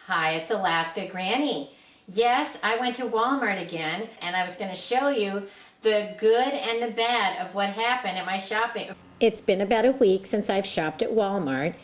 Hi, it's Alaska Granny. Yes, I went to Walmart again, and I was going to show you the good and the bad of what happened at my shopping. It's been about a week since I've shopped at Walmart,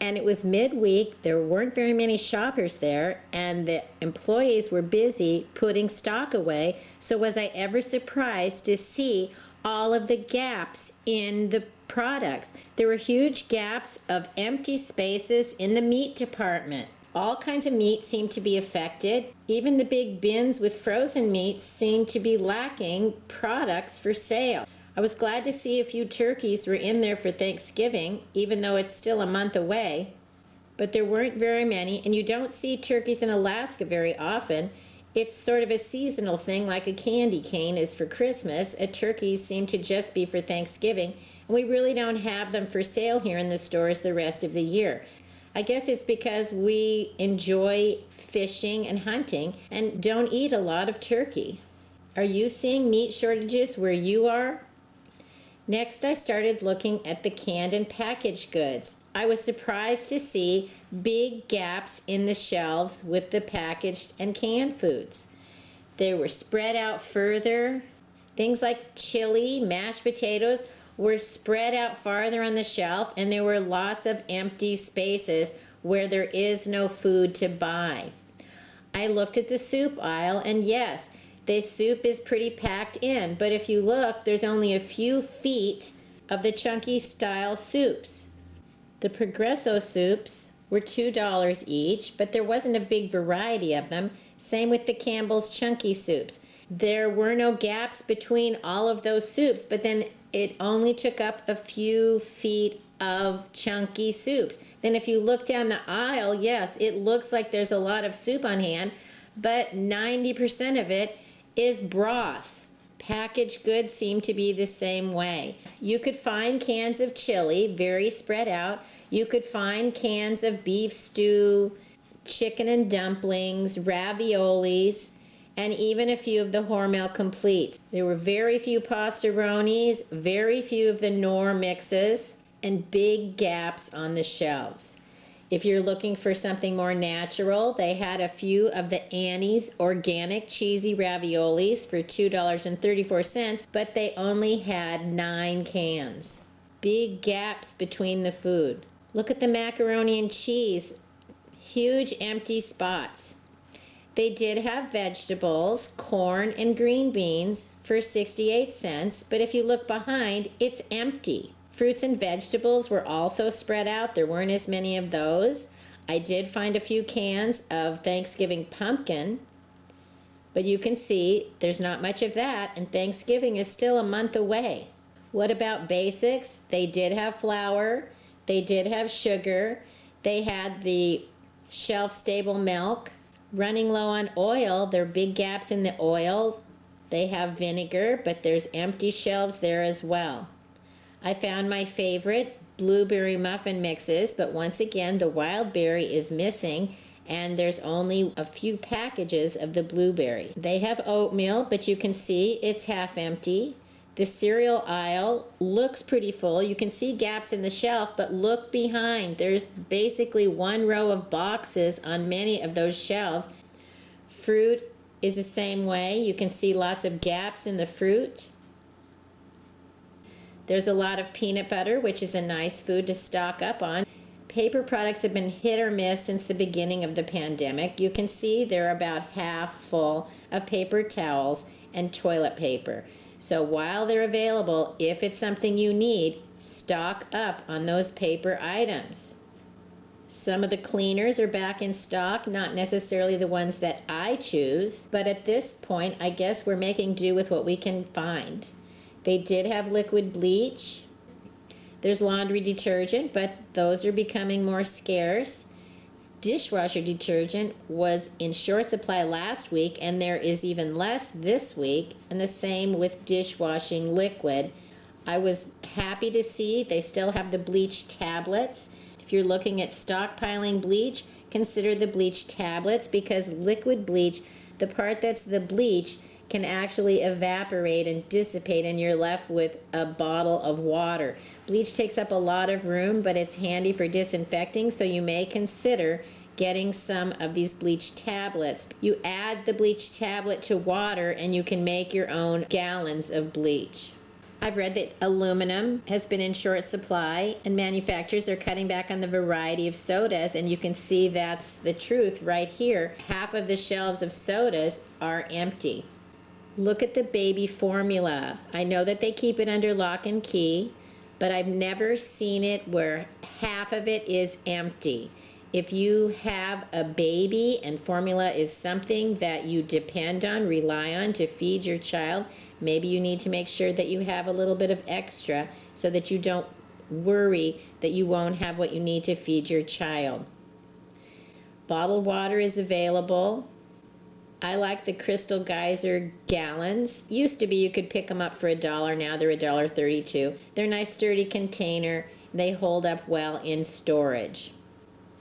and it was midweek. There weren't very many shoppers there, and the employees were busy putting stock away. So was I ever surprised to see all of the gaps in the products? There were huge gaps of empty spaces in the meat department. All kinds of meat seemed to be affected. Even the big bins with frozen meats seemed to be lacking products for sale. I was glad to see a few turkeys were in there for Thanksgiving, even though it's still a month away. But there weren't very many, and you don't see turkeys in Alaska very often. It's sort of a seasonal thing, like a candy cane is for Christmas. Turkeys seem to just be for Thanksgiving, and we really don't have them for sale here in the stores the rest of the year. I guess it's because we enjoy fishing and hunting and don't eat a lot of turkey. Are you seeing meat shortages where you are? Next, I started looking at the canned and packaged goods. I was surprised to see big gaps in the shelves with the packaged and canned foods. They were spread out further. Things like chili, mashed potatoes were spread out farther on the shelf, and there were lots of empty spaces where there is no food to buy. I looked at the soup aisle, and yes, the soup is pretty packed in, but if you look, there's only a few feet of the chunky style soups. The Progresso soups were $2 each, but there wasn't a big variety of them. Same with the Campbell's chunky soups. There were no gaps between all of those soups, but then it only took up a few feet of chunky soups. Then if you look down the aisle, yes, it looks like there's a lot of soup on hand, but 90% of it is broth. Packaged goods seem to be the same way. You could find cans of chili, very spread out. You could find cans of beef stew, chicken and dumplings, raviolis, and even a few of the Hormel completes. There were very few pastaronis, very few of the Knorr mixes, and big gaps on the shelves. If you're looking for something more natural, they had a few of the Annie's organic cheesy raviolis for $2.34, but they only had 9 cans. Big gaps between the food. Look at the macaroni and cheese. Huge empty spots. They did have vegetables, corn, and green beans for 68 cents, but if you look behind, it's empty. Fruits and vegetables were also spread out. There weren't as many of those. I did find a few cans of Thanksgiving pumpkin, but you can see there's not much of that, and Thanksgiving is still a month away. What about basics? They did have flour. They did have sugar. They had the shelf-stable milk. Running low on oil, there are big gaps in the oil. They have vinegar, but there's empty shelves there as well. I found my favorite blueberry muffin mixes, but once again, the wild berry is missing, and there's only a few packages of the blueberry. They have oatmeal, but you can see it's half empty. The cereal aisle looks pretty full. You can see gaps in the shelf, but look behind. There's basically one row of boxes on many of those shelves. Fruit is the same way. You can see lots of gaps in the fruit. There's a lot of peanut butter, which is a nice food to stock up on. Paper products have been hit or miss since the beginning of the pandemic. You can see they're about half full of paper towels and toilet paper. So while they're available, if it's something you need, stock up on those paper items. Some of the cleaners are back in stock, not necessarily the ones that I choose, but at this point, I guess we're making do with what we can find. They did have liquid bleach. There's laundry detergent, but those are becoming more scarce. Dishwasher detergent was in short supply last week, and there is even less this week, and the same with dishwashing liquid. I was happy to see they still have the bleach tablets. If you're looking at stockpiling bleach, consider the bleach tablets, because liquid bleach, the part that's the bleach, can actually evaporate and dissipate, and you're left with a bottle of water. Bleach takes up a lot of room, but it's handy for disinfecting, so you may consider getting some of these bleach tablets. You add the bleach tablet to water and you can make your own gallons of bleach. I've read that aluminum has been in short supply and manufacturers are cutting back on the variety of sodas, and you can see that's the truth right here. Half of the shelves of sodas are empty. Look at the baby formula. I know that they keep it under lock and key, but I've never seen it where half of it is empty. If you have a baby and formula is something that you depend on, rely on to feed your child, maybe you need to make sure that you have a little bit of extra so that you don't worry that you won't have what you need to feed your child. Bottled water is available. I like the Crystal Geyser gallons. Used to be you could pick them up for $1, now they're $1.32. They're a nice sturdy container. They hold up well in storage.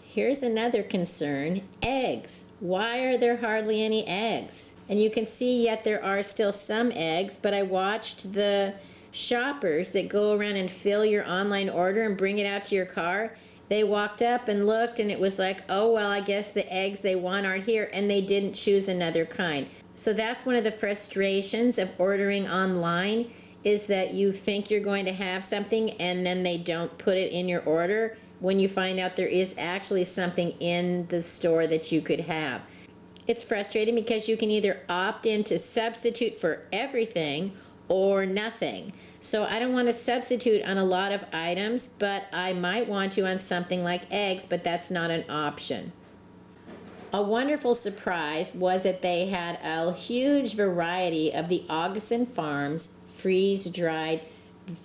Here's another concern, eggs. Why are there hardly any eggs? And you can see yet there are still some eggs, but I watched the shoppers that go around and fill your online order and bring it out to your car. They walked up and looked and it was like, oh, well, I guess the eggs they want aren't here, and they didn't choose another kind. So that's one of the frustrations of ordering online, is that you think you're going to have something and then they don't put it in your order when you find out there is actually something in the store that you could have. It's frustrating because you can either opt in to substitute for everything or nothing. So I don't want to substitute on a lot of items, but I might want to on something like eggs, but that's not an option. A wonderful surprise was that they had a huge variety of the Augason Farms freeze-dried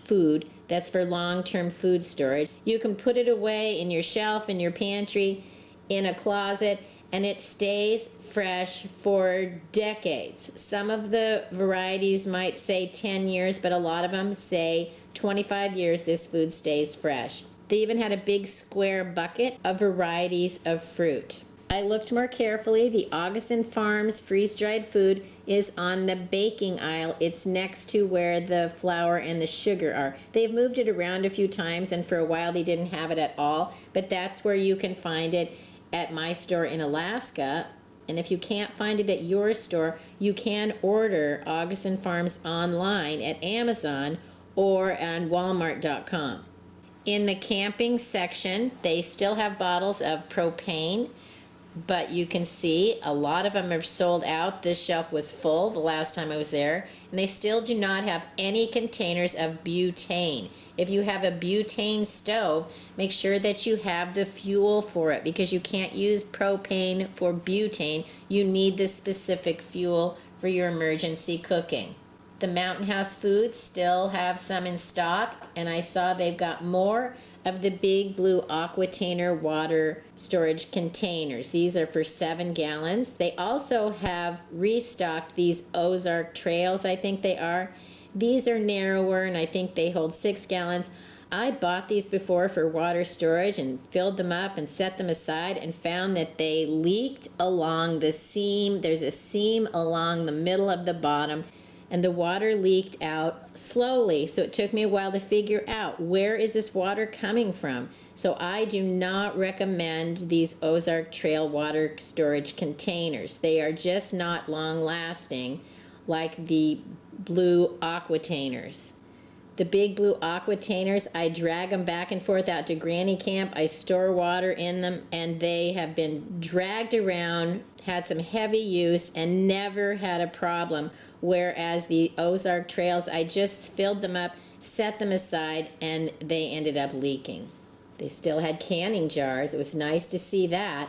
food that's for long-term food storage. You can put it away in your shelf, in your pantry, in a closet, and it stays fresh for decades. Some of the varieties might say 10 years, but a lot of them say 25 years this food stays fresh. They even had a big square bucket of varieties of fruit. I looked more carefully. The Augason Farms freeze-dried food is on the baking aisle. It's next to where the flour and the sugar are. They've moved it around a few times, and for a while they didn't have it at all, but that's where you can find it at my store in Alaska. And if you can't find it at your store, you can order Augason Farms online at Amazon or on Walmart.com. In the camping section, they still have bottles of propane, but you can see a lot of them are sold out. This shelf was full the last time I was there, and they still do not have any containers of butane. If you have a butane stove, make sure that you have the fuel for it, because you can't use propane for butane. You need the specific fuel for your emergency cooking. The Mountain House Foods still have some in stock, and I saw they've got more of the big blue Aquatainer water storage containers. These are for 7 gallons. They also have restocked these Ozark Trails, I think they are. These are narrower, and I think they hold 6 gallons. I bought these before for water storage and filled them up and set them aside, and found that they leaked along the seam. There's a seam along the middle of the bottom, and the water leaked out slowly. So it took me a while to figure out, where is this water coming from? So I do not recommend these Ozark Trail water storage containers. They are just not long lasting like the blue Aquatainers. The big blue Aquatainers, I drag them back and forth out to Granny Camp. I store water in them, and they have been dragged around, had some heavy use, and never had a problem. Whereas the Ozark Trails, I just filled them up, set them aside, and they ended up leaking. They still had canning jars. It was nice to see that.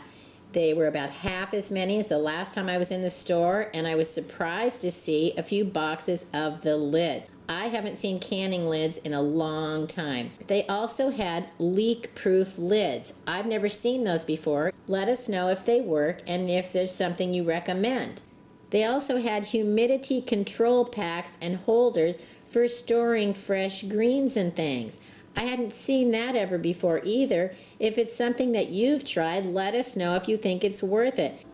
They were about half as many as the last time I was in the store, and I was surprised to see a few boxes of the lids. I haven't seen canning lids in a long time. They also had leak-proof lids. I've never seen those before. Let us know if they work and if there's something you recommend. They also had humidity control packs and holders for storing fresh greens and things. I hadn't seen that ever before either. If it's something that you've tried, let us know if you think it's worth it.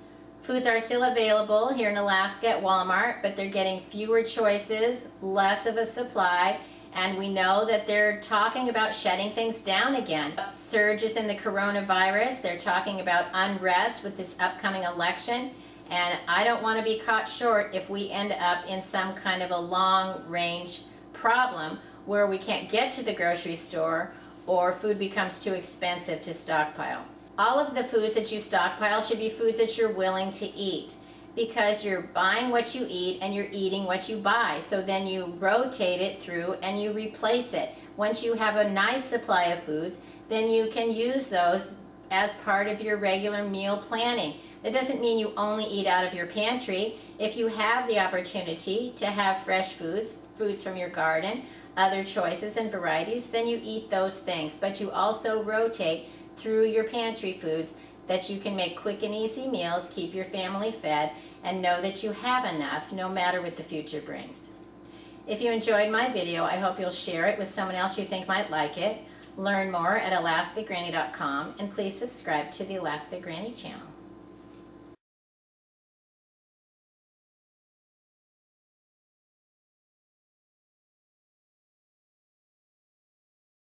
Foods are still available here in Alaska at Walmart, but they're getting fewer choices, less of a supply, and we know that they're talking about shutting things down again. Surges in the coronavirus, they're talking about unrest with this upcoming election, and I don't want to be caught short if we end up in some kind of a long-range problem where we can't get to the grocery store or food becomes too expensive to stockpile. All of the foods that you stockpile should be foods that you're willing to eat, because you're buying what you eat and you're eating what you buy. So then you rotate it through and you replace it. Once you have a nice supply of foods, then you can use those as part of your regular meal planning. That doesn't mean you only eat out of your pantry. If you have the opportunity to have fresh foods, foods from your garden, other choices and varieties, then you eat those things. But you also rotate through your pantry foods that you can make quick and easy meals, keep your family fed, and know that you have enough no matter what the future brings. If you enjoyed my video, I hope you'll share it with someone else you think might like it. Learn more at alaskagranny.com, and please subscribe to the Alaska Granny channel.